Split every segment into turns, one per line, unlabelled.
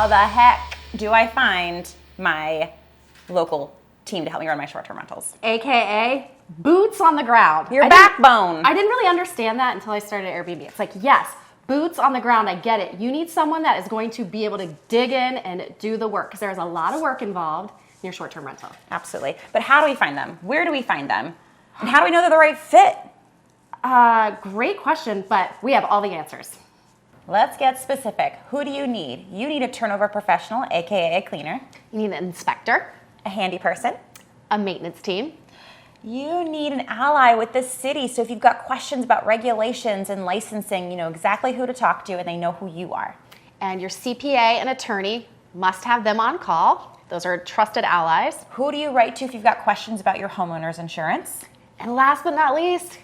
how the heck do I find my local team to help me run my short-term rentals?
AKA boots on the ground.
Your backbone.
I didn't really understand that until I started Airbnb. It's like, yes, boots on the ground, I get it. You need someone that is going to be able to dig in and do the work, because there's a lot of work involved in your short-term rental.
Absolutely. But how do we find them? Where do we find them? And how do we know they're the right fit?
Great question, but we have all the answers.
Let's get specific. Who do you need? You need a turnover professional, AKA a cleaner.
You need an inspector,
A handy person.
a maintenance team.
You need an ally with the city. So if you've got questions about regulations and licensing, you know exactly who to talk to and they know who you are.
And your CPA and attorney, must have them on call. Those are trusted allies.
Who do you write to if you've got questions about your homeowner's insurance?
And last but not least,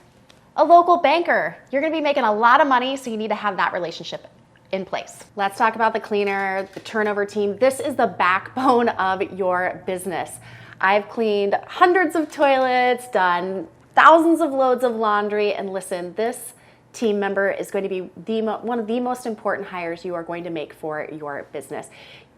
a local banker. You're gonna be making a lot of money, so you need to have that relationship in place. Let's talk about the cleaner, the turnover team. This is the backbone of your business. I've cleaned hundreds of toilets, done thousands of loads of laundry, and listen, this team member is going to be one of the most important hires you are going to make for your business.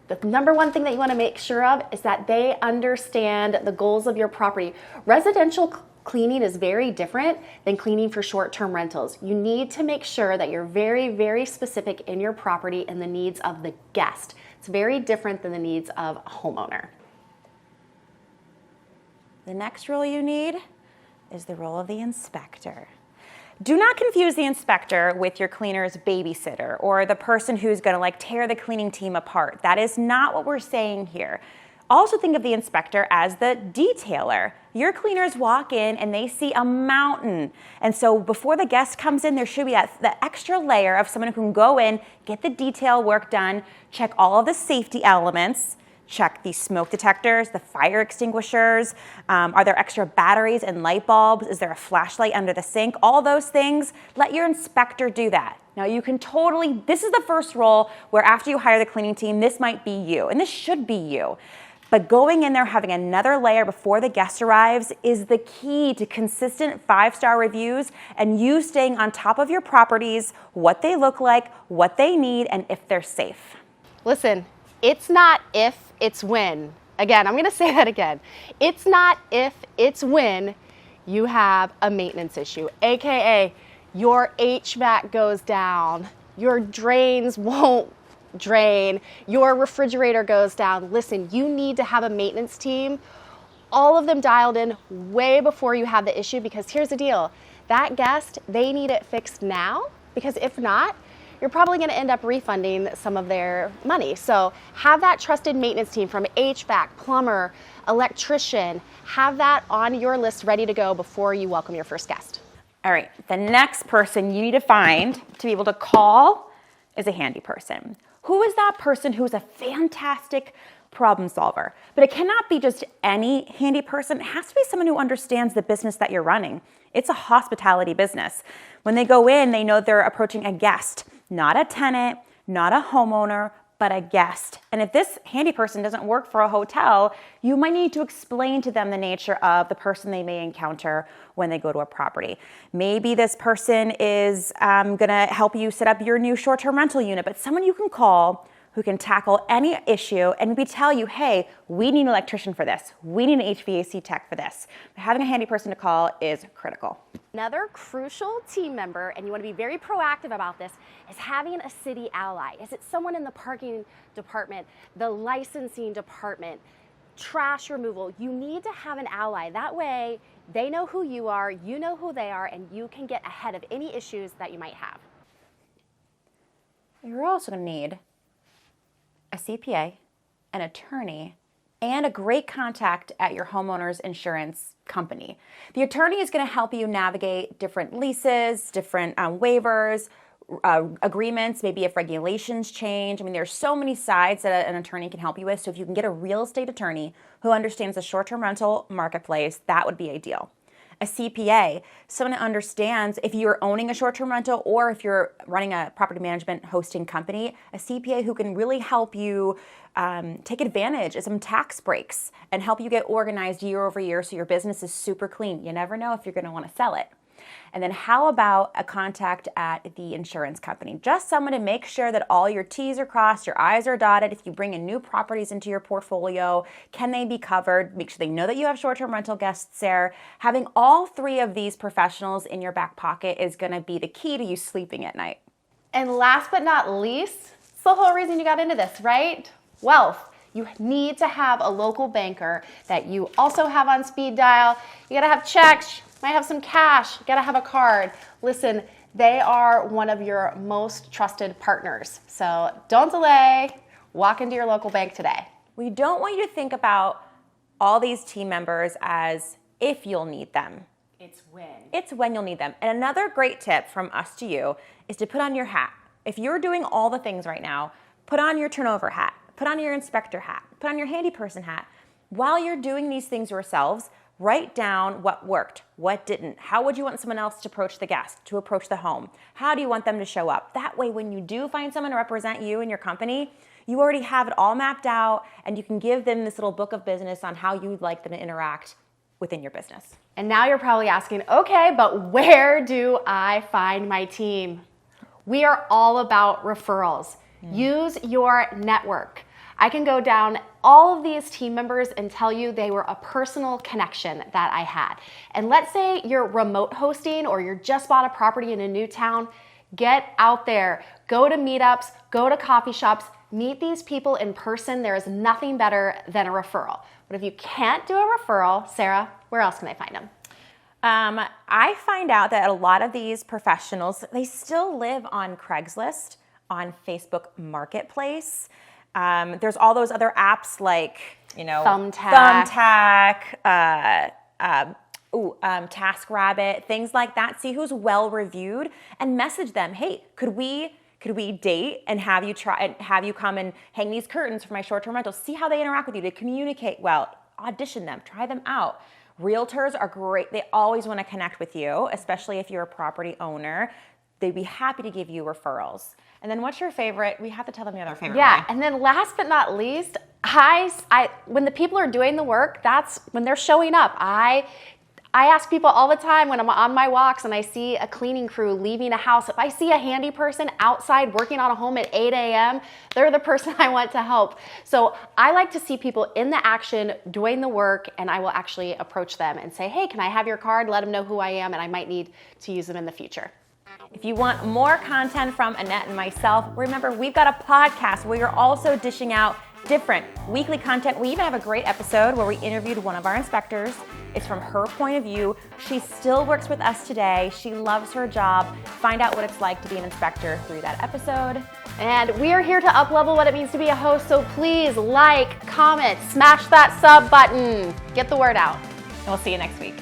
The number one thing that you want to make sure of is that they understand the goals of your property. Residential cleaning is very different than cleaning for short-term rentals. You need to make sure that you're very, very specific in your property and the needs of the guest. It's very different than the needs of a homeowner.
The next role you need is the role of the inspector. Do not confuse the inspector with your cleaner's babysitter or the person who's gonna tear the cleaning team apart. That is not what we're saying here. Also think of the inspector as the detailer. Your cleaners walk in and they see a mountain. And so before the guest comes in, there should be that extra layer of someone who can go in, get the detail work done, check all of the safety elements, check the smoke detectors, the fire extinguishers. Are there extra batteries and light bulbs? Is there a flashlight under the sink? All those things, let your inspector do that. Now you can this is the first role where after you hire the cleaning team, this might be you, and this should be you. But going in there, having another layer before the guest arrives is the key to consistent 5-star reviews and you staying on top of your properties, what they look like, what they need, and if they're safe.
Listen, it's not if, it's when. Again, I'm gonna say that again. It's not if, it's when you have a maintenance issue, AKA your HVAC goes down, your drains won't drain, your refrigerator goes down. Listen, you need to have a maintenance team, all of them dialed in way before you have the issue, because here's the deal. That guest, they need it fixed now, because if not, you're probably going to end up refunding some of their money. So have that trusted maintenance team from HVAC, plumber, electrician, have that on your list ready to go before you welcome your first guest.
All right, the next person you need to find to be able to call is a handy person. Who is that person who's a fantastic problem solver? But it cannot be just any handy person. It has to be someone who understands the business that you're running. It's a hospitality business. When they go in, they know they're approaching a guest, not a tenant, not a homeowner, but a guest. And if this handy person doesn't work for a hotel, you might need to explain to them the nature of the person they may encounter when they go to a property. Maybe this person is gonna help you set up your new short-term rental unit, but someone you can call who can tackle any issue and maybe tell you, hey, we need an electrician for this. We need an HVAC tech for this. Having a handy person to call is critical.
Another crucial team member, and you want to be very proactive about this, is having a city ally. Is it someone in the parking department, the licensing department, trash removal? You need to have an ally. That way, they know who you are, you know who they are, and you can get ahead of any issues that you might have.
You're also going to need a CPA, an attorney, and a great contact at your homeowner's insurance company. The attorney is going to help you navigate different leases, different waivers, agreements, maybe if regulations change. I mean, there's so many sides that an attorney can help you with. So if you can get a real estate attorney who understands the short-term rental marketplace, that would be ideal. A CPA, someone that understands if you're owning a short-term rental or if you're running a property management hosting company, a CPA who can really help you take advantage of some tax breaks and help you get organized year over year so your business is super clean. You never know if you're going to want to sell it. And then how about a contact at the insurance company? Just someone to make sure that all your T's are crossed, your I's are dotted. If you bring in new properties into your portfolio, can they be covered? Make sure they know that you have short-term rental guests there. Having all three of these professionals in your back pocket is going to be the key to you sleeping at night.
And last but not least, it's the whole reason you got into this, right? Wealth. You need to have a local banker that you also have on speed dial. You gotta have checks, might have some cash, you gotta have a card. Listen, they are one of your most trusted partners. So don't delay, walk into your local bank today.
We don't want you to think about all these team members as if you'll need them.
It's when.
It's when you'll need them. And another great tip from us to you is to put on your hat. If you're doing all the things right now, put on your turnover hat. Put on your inspector hat, put on your handy person hat. While you're doing these things yourselves, write down what worked, what didn't. How would you want someone else to approach the guest, to approach the home? How do you want them to show up? That way, when you do find someone to represent you and your company, you already have it all mapped out and you can give them this little book of business on how you'd like them to interact within your business.
And now you're probably asking, okay, but where do I find my team? We are all about referrals. Use your network. I can go down all of these team members and tell you they were a personal connection that I had. And let's say you're remote hosting or you're just bought a property in a new town. Get out there, go to meetups, go to coffee shops, meet these people in person. There is nothing better than a referral. But if you can't do a referral, Sarah, where else can they find them?
I find out that a lot of these professionals, they still live on Craigslist, on Facebook Marketplace. There's all those other apps like,
Thumbtack,
TaskRabbit, things like that. See who's well reviewed and message them. Hey, could we date and have you come and hang these curtains for my short-term rental? See how they interact with you. They communicate well. Audition them. Try them out. Realtors are great. They always want to connect with you, especially if you're a property owner. They'd be happy to give you referrals. And then what's your favorite? We have to tell them the other favorite.
Yeah,
way.
and then last but not least, when the people are doing the work, that's when they're showing up. I ask people all the time when I'm on my walks and I see a cleaning crew leaving a house, if I see a handy person outside working on a home at 8 a.m., they're the person I want to help. So I like to see people in the action doing the work, and I will actually approach them and say, hey, can I have your card? Let them know who I am, and I might need to use them in the future.
If you want more content from Annette and myself, remember we've got a podcast where you're also dishing out different weekly content. We even have a great episode where we interviewed one of our inspectors. It's from her point of view. She still works with us today. She loves her job. Find out what it's like to be an inspector through that episode.
And we are here to up-level what it means to be a host, so please like, comment, smash that sub button. Get the word out.
And we'll see you next week.